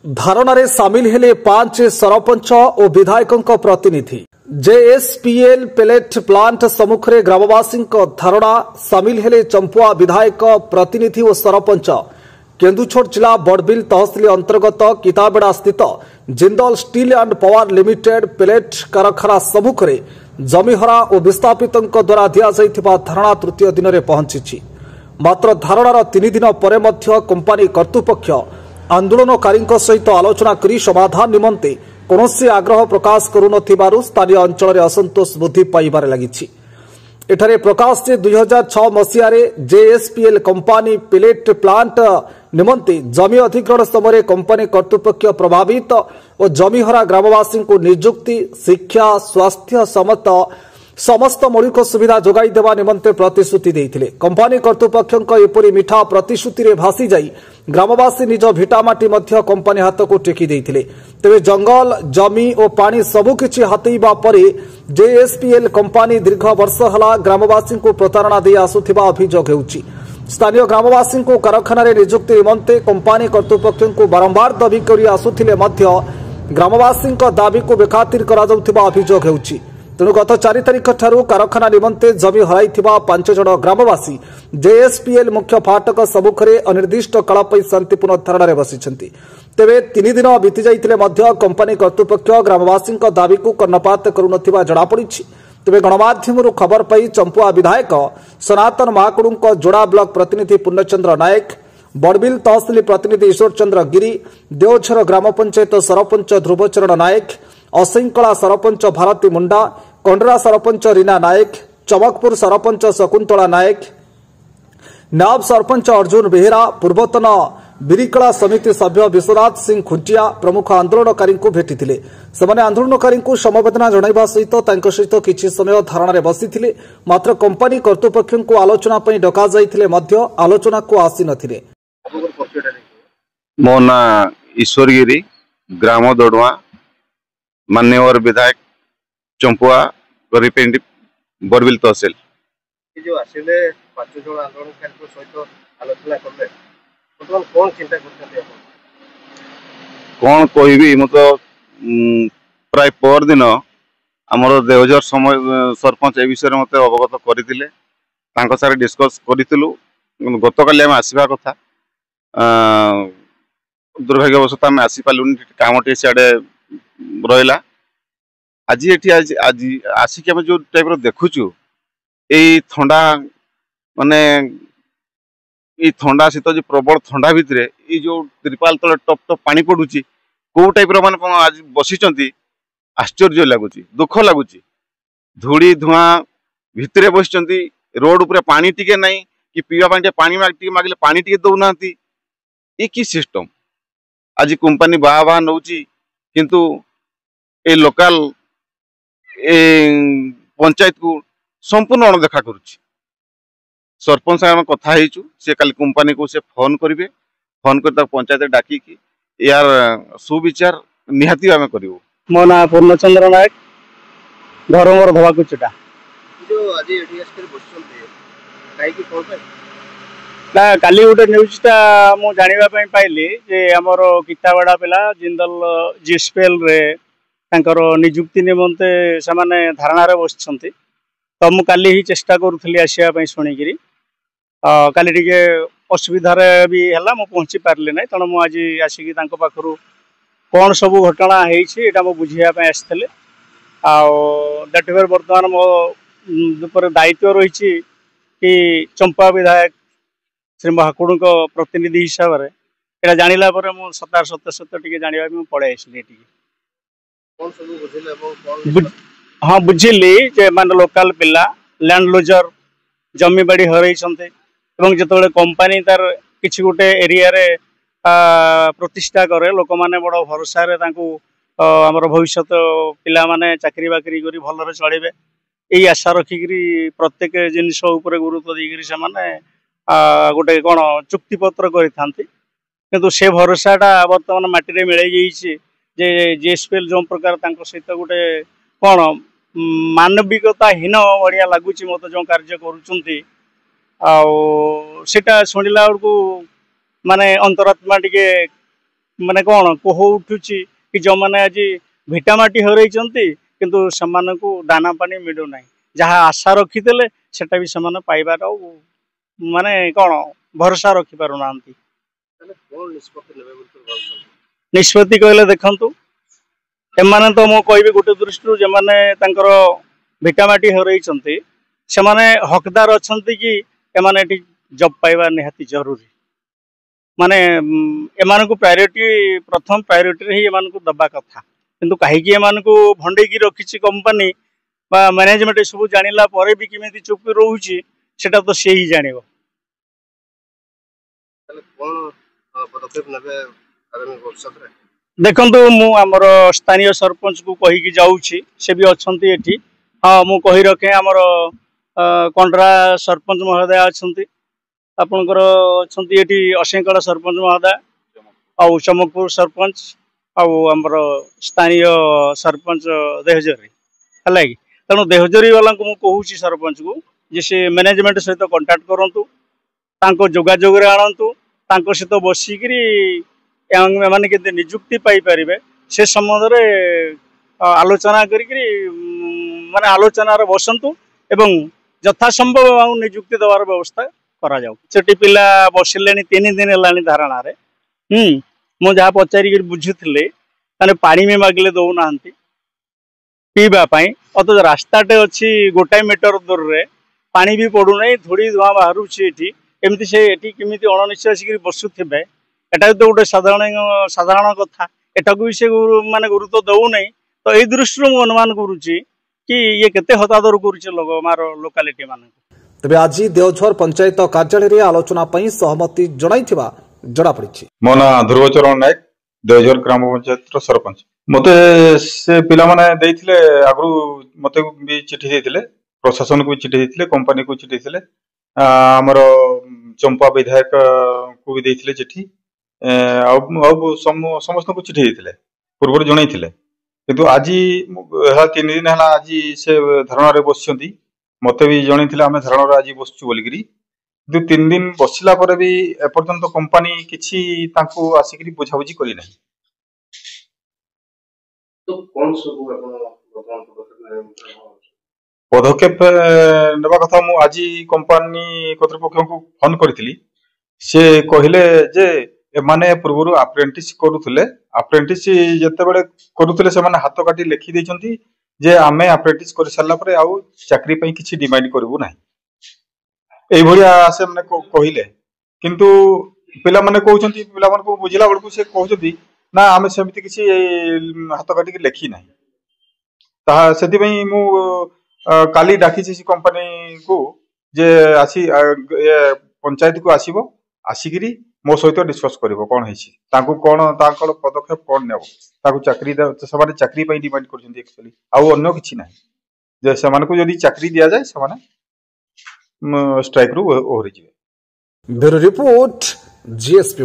धारणारे सामिल हेले 5 सरपंच और विधायकों प्रतिनिधि। जेएसपीएल पेलेट प्लांट सम्मुखें ग्रामवासी धारणा सामिल हेले चंपुआ विधायक प्रतिनिधि और सरपंच। केन्दुछर जिला बड़बिल तहसिल अंतर्गत किताबेड़ा स्थित Jindal steel and power limited pellet कारखाना सम्मुखें जमीहरा और विस्थापितों द्वारा दिया धारणा तृतीय दिन में पहुंची। मात्र धारणार 3 दिन पर कंपानी कर्तृपक्ष आंदोलनकारी सहित आलोचना करी समाधान निमंते कौनसी आग्रह प्रकाश करुनथिबारु स्थानीय अंचल में असंतोष वृद्धि पाइबार लगी। एठारे प्रकाश जे 2006 मसीह जेएसपीएल कंपानी पेलेट प्लांट निमंते जमी अधिग्रहण समय कंपानी कर्तृपक्ष प्रभावित और जमीहरा ग्रामवासी को निजुक्ति शिक्षा स्वास्थ्य समस्त मौलिक सुविधा जोगाई देवा निमंते प्रतिश्रुति देइथिले। कंपानी कर्तृपक्षक एपरि मिठा प्रतिश्रुति रे भासी जाई ग्रामवासी निज भिटामाटी मध्य कंपानी हाथ को टेकी देइथिले। तेबे जंगल जमी और पानी सबुकिछि हातेइबा परे जेएसपीएल कंपानी दीर्घ वर्ष हला ग्रामवासी को प्रतारणा दे आसुथिबा अभियोग हेउछि। स्थानीय ग्रामवासी को कारखाना रे नियुक्ति निमंते कंपानी कर्तृपक्ष को बारंबार दाबी करि आसुथिले मध्य ग्रामवासी दाबी को बेखातिर करा जाउथिबा अभियोग हेउछि। तेणु गत 4 तारिख ठारू कारखाना निमंते जमी हराइथिबा 5 जण ग्रामवासी जेएसपीएल मुख्य फाटक सम्मुखें अनिर्दिष्ट काल पर शांतिपूर्ण धारणा बसिछन्ति। तेबे 3 दिन बीती जाइतिले मध्य कंपानी कर्तृपक्ष ग्रामवासी दाबी को कर्णपात करुनथिबा जणापड़िछि। तेबे गणमाध्यमरु खबर पाई चंपुआ विधायक सनातन महाकुड़ू जोड़ा ब्लॉक प्रतिनिधि पूर्णचंद्र नायक बड़बिल तहसिल प्रतिनिधि ईश्वर चंद्र गिरी देवझर ग्राम पंचायत सरपंच ध्रुवचरण नायक असिंकला सरपंच भारती मुंडा कंडरा सरपंच रीना नायक चमकपुर सरपंच शकुंतला नायक नाब सरपंच अर्जुन बेहेरा पूर्वतन बिरिकला समिति सभ्य विश्वनाथ सिंह खुंटिया प्रमुख आंदोलनकारी भेटिथिले। सेमाने आंदोलनकारी समवेदना जणाइबा सहित किछि समय धारणा रे बसिथिले। मात्र कंपानी कर्तृपक्ष को आलोचना पई डका जाइथिले मध्य आलोचना को आसी नथिले। मो ना ईश्वरगिरी ग्राम दड़ुआ मान्यवर विधायक चंपुआ रिप्रेजेंटेटिव बड़बिल तहसिल जो आसिले 5 जण आंदोलनकारी सहित आलोचना करले कौन चिंता करते कौन कहबी मु तो प्राय पर दिन आमर देवझर समय सरपंच ए विषय मत अवगत करथिले तांको सारे डिस्कस करितलु। गतकाली आम आसवा कथा दुर्भाग्यवशत आम आसी पालुनी कामटे सियाडे रहिला। आज आसिक आम जो टाइप देखुचु यही थंडा माने ये थंडा शीत जो प्रबल थंडा भितर ये जो त्रिपाल तले टप टप पानी पड़ुची कौ टाइप माने आज बसिचंती आश्चर्य लगुच दुख लगुच। धूड़ी धुआं भितर बसिचंती रोड उपरे पानी टिके नहीं कि पीवा पानी मागिले पानी टिके दौना ये कि सिस्टम आज कंपानी बाहा नौची किंतु ए लोकल ए पंचायत को संपूर्ण अणदेखा करुच्ची। सरपंच साहब कथा हेचु से काली कंपानी को से फोन करिवे फोन कर पंचायत डाकी कि यार सुविचार निहाती आमे करिवो। मो ना पूर्णचंद्र नायक घर मोर धवा कुचटा जो आज एडीएस कर बसचंते काई कि कोन ना काली गोटे न्यूज़टा मु जानिबा पई पाइली जे हमर किताबड़ा पिला जिंदल जीएसपीएल रे तांकर नियुक्ति निमंते सामाने धारणा रे बसचंती। तो मु काली ही चेष्टा करूथली आसिया पई सुनिगिरी काली टिके असुविधा भी है मु पहुँची पार्ली ना तेणु मुझे आसिकी पाखु कौन सब घटना होटा मु बुझापी आसते आटिफर बर्तमान मो दायित्व रही कि चंपा विधायक श्री महाकुड़ प्रतिनिधि हिसाब से यहाँ जाना मुझे सतार सत्य सत्य टी जाना पड़े आसली। हाँ बुझिली जे मान लोकल पिला लैंड लुजर जमी बाड़ी हरई जो कंपानी तार किसी गोटे एरिया रे प्रतिष्ठा करे लोक माने बड़ भरोसा रे आमर भविष्य पिला माने चाकरी बाकरी करी भलरे चलिबे यही आशा रखिकी प्रत्येक जिनिस उपरे गुरुत्व देकर से माने गोटे कौन चुक्तिपत्र करिथांती से भरोसाटा बर्तमान माटी मिल जाइए जे जेएसपीएल जो प्रकार सहित गोटे कौन मानविकताहीन बढ़िया लगुच मत जो कार्य करुँच आटा शुणिला बेलू माने अंतरात्मा टिके माने कौन कोह उठुची कि जो मैंने आज भिटामाटी हरई किंतु सेमानकु दाना पानी मिलू ना जहाँ आशा रखीदे सेटा भी से पाइबार माने कौन भरोसा रखी पार ना निष्पत्ति कहले देखंतु एमाने तो मु कहबी गोटे दृष्टि जे माने तांकर भिटामाटी हरई से माने हकदार अछंती कि एमाने एटी जॉब पाइबा निहाती जरूरी माने एमानकु प्रायोरिटी प्रथम प्रायोरिटी ही एमानकु दबा कथा किंतु कहीं एमानकु भंडेकी रखिछि कंपनी बा मैनेजमेंट सब जानिला परे भी किमिति चुप रहउछि सेटा तो से ही जानिबो कोन पदक्षेप नेबे आगामी भविष्य रे देखंतु मु हमर स्थानीय सरपंच को कहि कि जाउछि से भी अछंती एठी हां मु कहि रखे हमर कंडरा सरपंच महोदय अछंती आपनकर अछंती एठी असेंकड़ सरपंच महोदय आउ चमकपुर सरपंच आउ हमर स्थानीय सरपंच देहजरी है कि तेणु देहजरी वाला को कहूँ सरपंच को जे से मैनेजमेंट सहित कंटाक्ट करंतु तांको जोगाजोग रे आणंतु तांको सहित बसिकरी माने केते नियुक्ति पाई परिबे से संबंध रे आलोचना करी माने आलोचना रे बसंतु एवं यथा संभव नियुक्ति देवार व्यवस्था करा जाऊ सेठी पिला बसिलेनी 3 दिन हेलानी धारणा रे मु जहाँ पचारि बुझुले माने पानी में मागिले दौ ना पीवा अथच रास्ताटे अच्छी गोटाए मीटर दूर रे पानी भी पड़ूना धूड़ी धुआं बाहर एमती से केमी अणनिश्वास बसुवे एटा तो गोटे साधारण कथा एटा को भी से माने गुरुत्व दौना तो यही दृष्टि मुझे अनुमान करुच्ची कि ये केते हतादर कर लोकालिटी मान तेज आज देवझर पंचायत कार्यालय आलोचना सहमति जड़ा पड़ी। मो ना ध्रुवचरण नायक देवझर ग्राम पंचायत सरपंच मते से पिला माने देइथिले आगु मते भी चिठी देइथिले प्रशासन को चिठी देइथिले कंपनी को चिठी देइथिले हमर चंपा विधायक को भी देइथिले चिठी समस्त को चिठी देइथिले पूर्व जणैथिले किंतु आज 3 दिन हला आज से धारणा रे बसछंती मते भी जणैथिले आमे धारणा रे आज बसछु बोलिगिरी 3 दिन बसिला पर भी एपर्यंत कंपनी किछि तांको आसिकरी बुझाबुझी करी नाही तो कौन सब पदक्षेप नेबा कथा मु आज कंपनी कर्तृपक्ष को फोन करथिली से कहिले जे एमाने पूर्व अप्रेंटिस करूथले अप्रेंटिस जते बेले करूथले से माने हाथ काटी लिखि दैछंती जे आमे अप्रेंटिस कर सारला परे आउ चाकरी पई किछि डिमांड करबो नाही एई भरिया से माने कहिले किंतु पिला माने कहउछंती पिला मान को बुझिला बळकु से कहउछंती ना आमे सेमिति किछि हाथ काटी के लिखि नाही ता सेति पई मु काली डाकी कंपनी को जे आसी पंचायत को आसीबो आसिगिरी मो सहित डिस्कस करिवो कोन हेछि ताकू कोन ताकल पदक्षेप कोन नेबो ताकू चाकरी सबारे चाकरी पई डिमांड करछन्ती एक्चुअली आउ अन्य किछि नाही जे समान को यदि चाकरी दिया जाय समान स्ट्राइक रु ओहरि जिवे। Bureau report GSP.